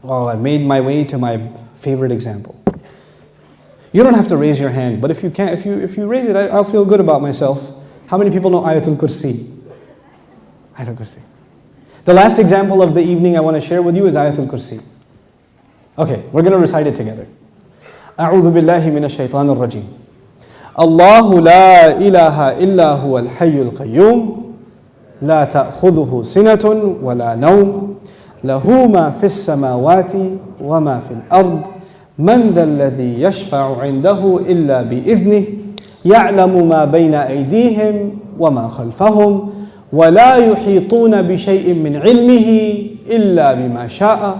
Oh, I made my way to my favorite example. You don't have to raise your hand, but if you can, if you raise it, I'll feel good about myself. How many people know Ayatul Kursi? Ayatul Kursi. The last example of the evening I want to share with you is Ayatul Kursi. Okay, we're going to recite it together. أعوذ بالله من الشيطان الرجيم. الله لا إله إلا هو الحي القيوم لا تأخذه سنة ولا نوم له ما في السماوات وما في الأرض من ذا الذي يشفع عنده إلا بإذنه يعلم ما بين أيديهم وما خلفهم ولا يحيطون بشيء من علمه إلا بما شاء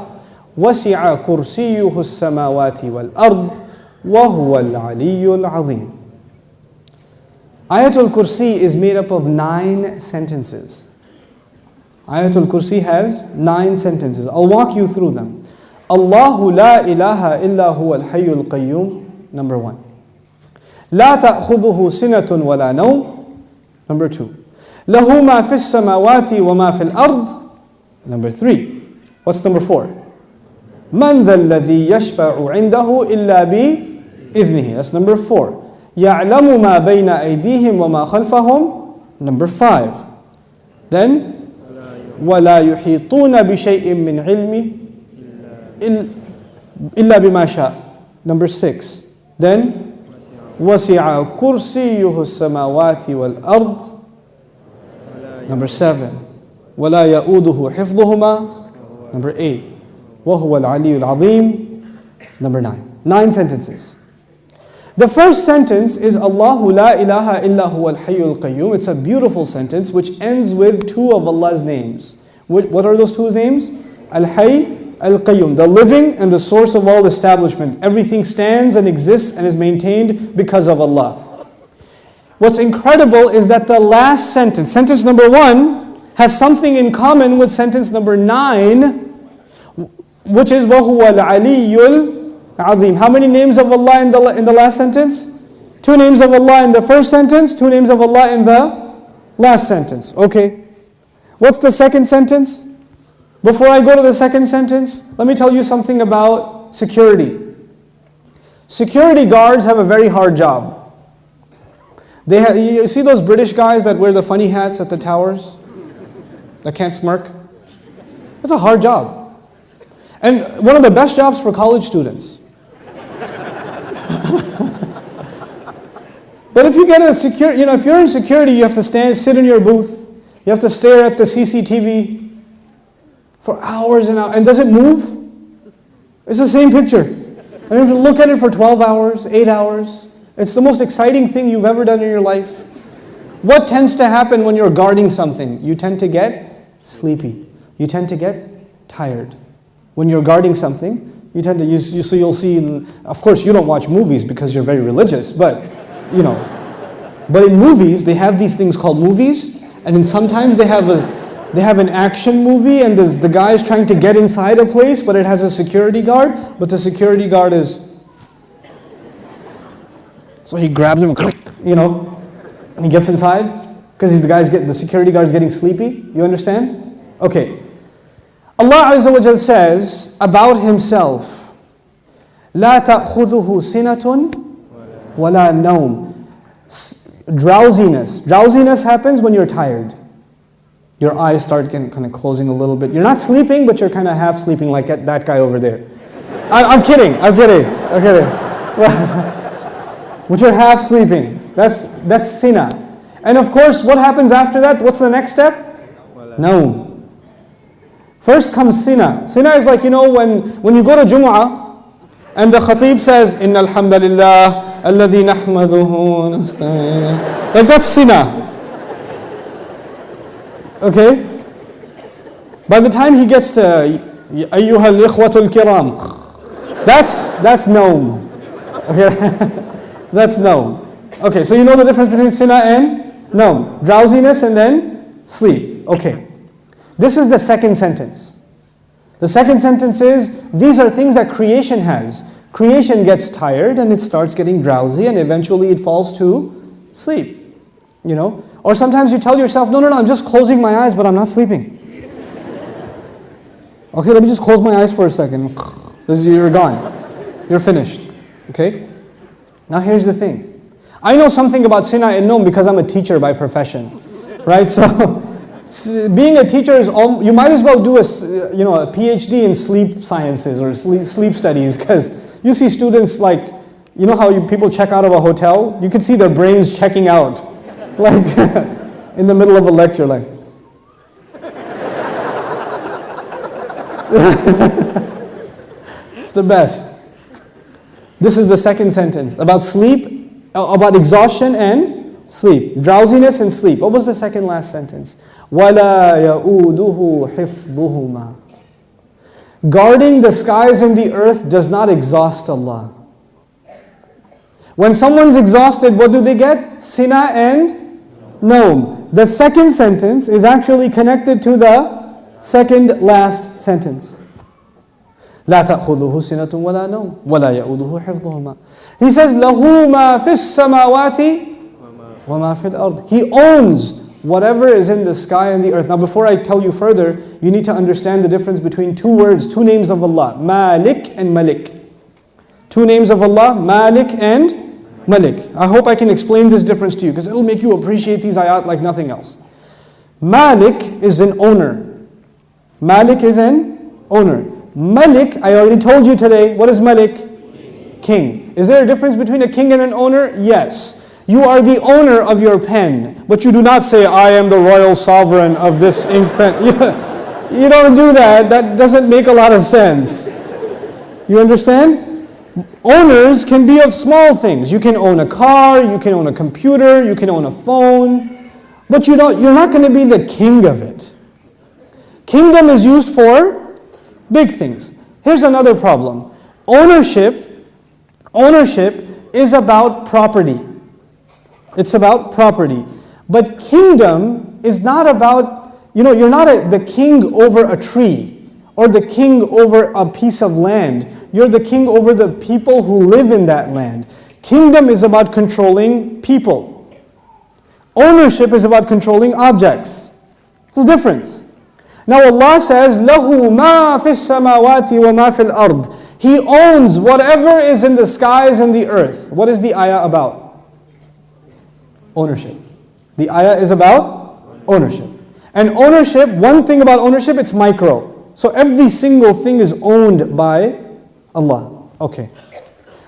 وسع كرسيه السماوات والأرض وهو العلي العظيم. Ayatul Kursi is made up of 9 sentences. Ayatul Kursi has 9 sentences. I'll walk you through them. Allahu la ilaha illa huwa al-hayyul qayyum, number 1. La ta'khudhuhu sinatun wa la nawm, number 2. Lahu ma fis samawati wa ma fil ard, number 3. What's number 4? Man dha alladhi yashfa'u 'indahu illa bi idhnihi, that's number 4. يَعْلَمُ مَا بَيْنَ أَيْدِيهِمْ وَمَا خَلْفَهُم, number 5. Then وَلَا يُحِيطُونَ بِشَيْءٍ مِّنْ عِلْمِهِ إِلَّا بِمَا شَاءَ, number 6. Then وَسِعَ كُرْسِيُّهُ السَّمَاوَاتِ وَالْأَرْضِ, number 7. وَلَا يَؤُودُهُ حِفْظُهُمَا, number 8. وَهُوَ الْعَلِيُّ الْعَظِيمُ, number 9. 9 sentences. The first sentence is Allahu la ilaha illa huwa al-hayyul qayyum. It's a beautiful sentence which ends with 2 of Allah's names. What are those 2 names? Al-Hayy, Al-Qayyum, the living and the source of all establishment. Everything stands and exists and is maintained because of Allah. What's incredible is that the last sentence, sentence number 1, has something in common with sentence number 9, which is وَهُوَ الْعَلِيُّ Azim. How many names of Allah in the last sentence? 2 names of Allah in the first sentence, 2 names of Allah in the last sentence. Okay. What's the second sentence? Before I go to the second sentence, let me tell you something about security. Security guards have a very hard job. You see those British guys that wear the funny hats at the towers? That can't smirk? It's a hard job. And one of the best jobs for college students. But if you get a if you're in security, you have to sit in your booth. You have to stare at the CCTV for hours and hours. And does it move? It's the same picture. And you have to look at it for 12 hours, 8 hours. It's the most exciting thing you've ever done in your life. What tends to happen when you're guarding something? You tend to get sleepy. You tend to get tired. When you're guarding something, you tend to you'll see, of course you don't watch movies because you're very religious, but but in movies they have these things called movies, and then sometimes they have an action movie and the guy is trying to get inside a place, but it has a security guard, but the security guard is, so he grabs him, and he gets inside because the security guard is getting sleepy. You understand? Okay. Allah Azza wa Jal says about Himself, لا تأخذه سنة ولا نوم. Drowsiness. Drowsiness happens when you're tired. Your eyes start kind of closing a little bit. You're not sleeping, but you're kind of half sleeping like that guy over there. I'm kidding. But you're half sleeping. That's sina. And of course, what happens after that? What's the next step? No. First comes sina. Sina is like, when you go to Jumu'ah and the khatib says, Inna alhamdulillah, alladhi nahmaduhu, nasta'in. Like that's sina. Okay? By the time he gets to Ayyuhal ikhwatul kiram, that's known. Okay? That's known. Okay, so you know the difference between sina and known. Drowsiness and then sleep. Okay. This is the second sentence. The second sentence is, these are things that creation has. Creation gets tired and it starts getting drowsy and eventually it falls to sleep. Or sometimes you tell yourself, no, I'm just closing my eyes, but I'm not sleeping. Okay, let me just close my eyes for a second. You're gone. You're finished. Okay? Now here's the thing. I know something about Sina and Noam because I'm a teacher by profession. Right? So being a teacher is, you might as well do a PhD in sleep sciences or sleep studies, because you see students like, you know how people check out of a hotel? You can see their brains checking out. Like in the middle of a lecture, like. It's the best. This is the second sentence about sleep, about exhaustion and sleep. Drowsiness and sleep. What was the second last sentence? وَلَا يَؤُودُهُ حِفْظُهُمَا. Guarding the skies and the earth does not exhaust Allah. When someone's exhausted, what do they get? Sina and Noam. The second sentence is actually connected to the second last sentence. لا تأخذه سنة ولا نوم ولا يؤوده حفظهما. He says له ما في السماوات وما في الأرض. He owns whatever is in the sky and the earth. Now before I tell you further, you need to understand the difference between two words, two names of Allah, Malik and Malik. Two names of Allah, Malik and Malik. I hope I can explain this difference to you, because it'll make you appreciate these ayat like nothing else. Malik is an owner. Malik is an owner. Malik, I already told you today, what is Malik? King. Is there a difference between a king and an owner? Yes. You are the owner of your pen, but you do not say, I am the royal sovereign of this ink pen. You don't do that. That doesn't make a lot of sense. You understand? Owners can be of small things. You can own a car, you can own a computer, you can own a phone, but you're not going to be the king of it. Kingdom is used for big things. Here's another problem. Ownership is about property. It's about property. But kingdom is not about, you're not the king over a tree or the king over a piece of land. You're the king over the people who live in that land. Kingdom is about controlling people. Ownership is about controlling objects. There's a difference. Now Allah says, لَهُ مَا فِي السَّمَاوَاتِ وَمَا فِي الْأَرْضِ. He owns whatever is in the skies and the earth. What is the ayah about? Ownership. The ayah is about ownership. And ownership, one thing about ownership, it's micro. So every single thing is owned by Allah. Okay.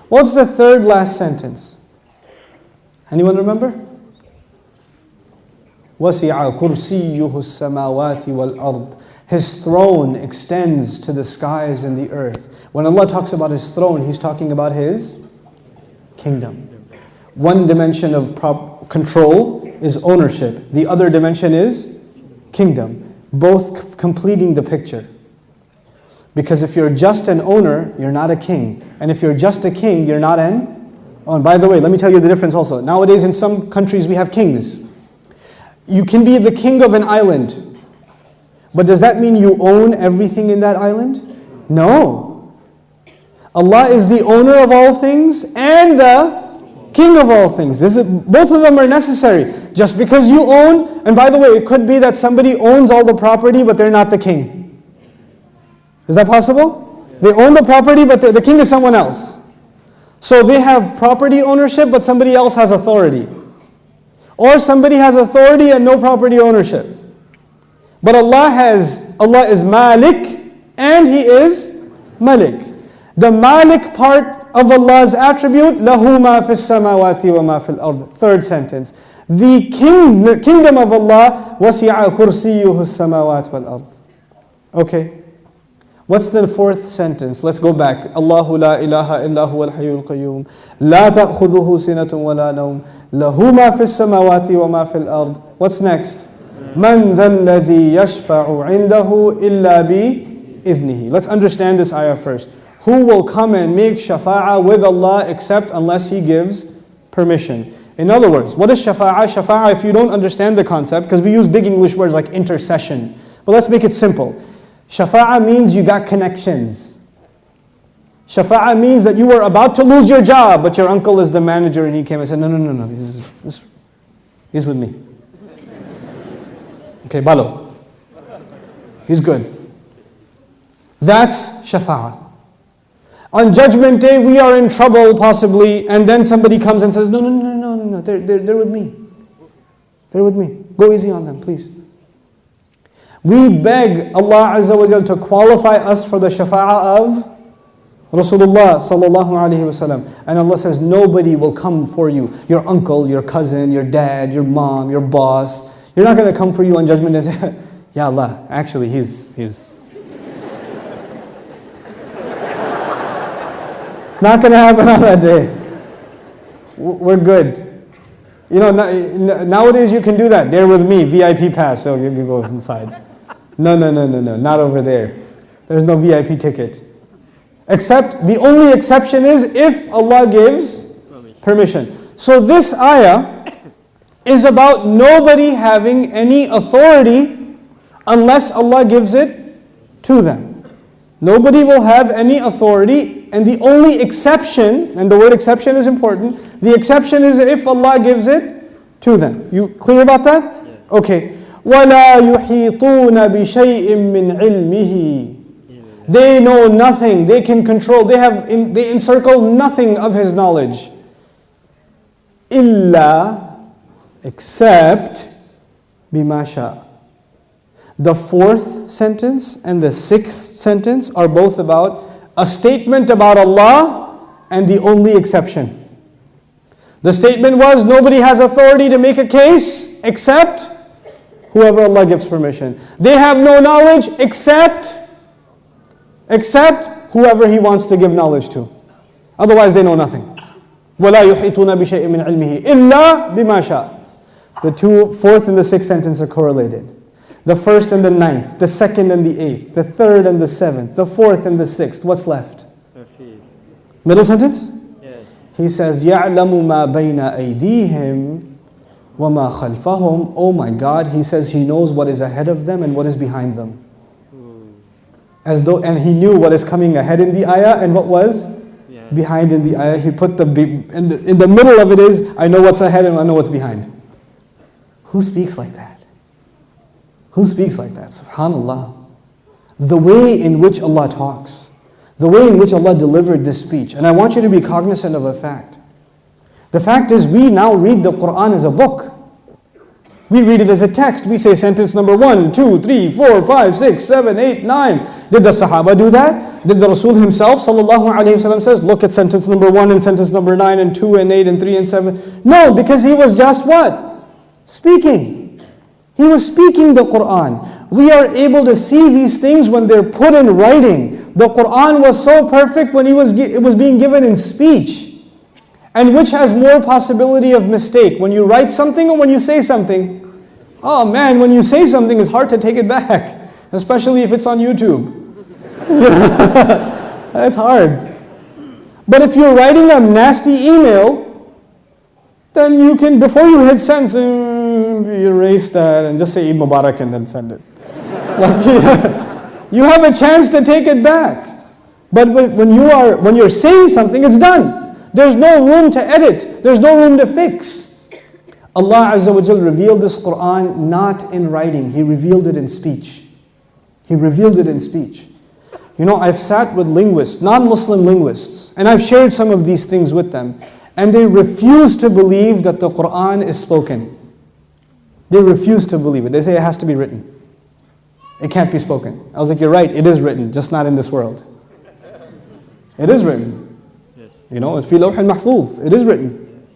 What's the third last sentence? Anyone remember? وَسِعَ كُرْسِيُّهُ السَّمَاوَاتِ وَالْأَرْضِ. His throne extends to the skies and the earth. When Allah talks about His throne, He's talking about His kingdom. One dimension of control is ownership. The other dimension is kingdom. Both completing the picture. Because if you're just an owner, you're not a king. And if you're just a king, you're not an owner. By the way, let me tell you the difference also. Nowadays in some countries we have kings. You can be the king of an island. But does that mean you own everything in that island? No. Allah is the owner of all things and the king of all things. Both of them are necessary. Just because you own, and by the way, it could be that somebody owns all the property but they're not the king. Is that possible? They own the property but the king is someone else. So they have property ownership but somebody else has authority. Or somebody has authority and no property ownership. But Allah is Malik and He is Malik. The Malik part of Allah's attribute, لَهُ مَا فِي السَّمَاوَاتِ وَمَا فِي الْأَرْضِ. Third sentence. The kingdom of Allah, وَسِعَ كُرْسِيُّهُ السَّمَاوَاتِ وَالْأَرْضِ. Okay. What's the fourth sentence? Let's go back. Allahu la ilaha illa huwa al-hayyul qayyum. La ta'khudhuhu sinatun wa la nawm. Lahu ma fi as-samawati wa ma fi al-ard. What's next? Man dha alladhi yashfa'u 'indahu illa bi idhnihi. Let's understand this ayah first. Who will come and make shafa'ah with Allah except unless He gives permission? In other words, what is shafa'ah? Shafa'ah, if you don't understand the concept, because we use big English words like intercession. But let's make it simple. Shafa'ah means you got connections. Shafa'ah means that you were about to lose your job, but your uncle is the manager and he came and said, no, he's with me. Okay, Balo. He's good. That's shafa'ah. On Judgment Day, we are in trouble possibly, and then somebody comes and says, no, they're with me. They're with me. Go easy on them, please. We beg Allah Azza wa Jal to qualify us for the shafa'ah of Rasulullah sallallahu alayhi wasallam. And Allah says, nobody will come for you. Your uncle, your cousin, your dad, your mom, your boss. You're not going to come for you on Judgment Day and say, Ya Allah, actually he's not going to happen on that day. We're good. You know, nowadays you can do that. They're with me, VIP pass, so you can go inside. No, not over there. There's no VIP ticket. Except, the only exception is if Allah gives permission. So this ayah is about nobody having any authority unless Allah gives it to them. Nobody will have any authority, and the only exception, and the word exception is important, the exception is if Allah gives it to them. You clear about that? Yes. Okay. وَلَا يُحِيطُونَ بِشَيْءٍ مِّنْ عِلْمِهِ. They know nothing, they can control, they encircle nothing of His knowledge. إِلَّا, except بِمَا شَاءَ. The fourth sentence and the sixth sentence are both about a statement about Allah and the only exception. The statement was, nobody has authority to make a case except whoever Allah gives permission. They have no knowledge except whoever He wants to give knowledge to. Otherwise they know nothing. وَلَا يُحِيطُونَ بِشَيْءٍ مِّنْ عِلْمِهِ إِلَّا بِمَا شَاءَ. The fourth and the sixth sentence are correlated. The first and the ninth, the second and the eighth, the third and the seventh, the fourth and the sixth. What's left? Middle sentence? Yes. He says, يَعْلَمُ مَا بَيْنَ أَيْدِيهِمْ وَمَا خَلْفَهُمْ. Oh my God, He says He knows what is ahead of them and what is behind them. As though, and He knew what is coming ahead in the ayah and what was behind in the ayah. He put in the middle of it is, I know what's ahead and I know what's behind. Who speaks like that? Who speaks like that? SubhanAllah. The way in which Allah talks, the way in which Allah delivered this speech. And I want you to be cognizant of a fact. The fact is, we now read the Quran as a book. We read it as a text. We say sentence number 1, 2, 3, 4, 5, 6, 7, 8, 9. Did the Sahaba do that? Did the Rasul himself, sallallahu alayhi wasallam, says, look at sentence number 1 and sentence number 9 and 2 and 8 and 3 and 7? No, because he was just what? Speaking. He was speaking the Quran. We are able to see these things when they're put in writing. The Quran was so perfect when it was being given in speech. And which has more possibility of mistake? When you write something or when you say something? Oh man, when you say something, it's hard to take it back. Especially if it's on YouTube. That's hard. But if you're writing a nasty email, then you can, before you hit send, erase that and just say Eid Mubarak and then send it. You have a chance to take it back. But when you're saying something, it's done. There's no room to edit. There's no room to fix. Allah Azza wa Jal revealed this Quran not in writing. He revealed it in speech. He revealed it in speech. You know, I've sat with linguists, non-Muslim linguists, and I've shared some of these things with them, and they refuse to believe that the Quran is spoken. They refuse to believe it. They say it has to be written. It can't be spoken. I was like, you're right, it is written, just not in this world. It is written. Yes. You know, it's fi lawh al-mahfuz. It is written.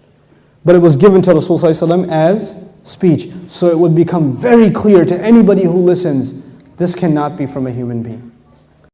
But it was given to Rasulullah as speech. So it would become very clear to anybody who listens, this cannot be from a human being.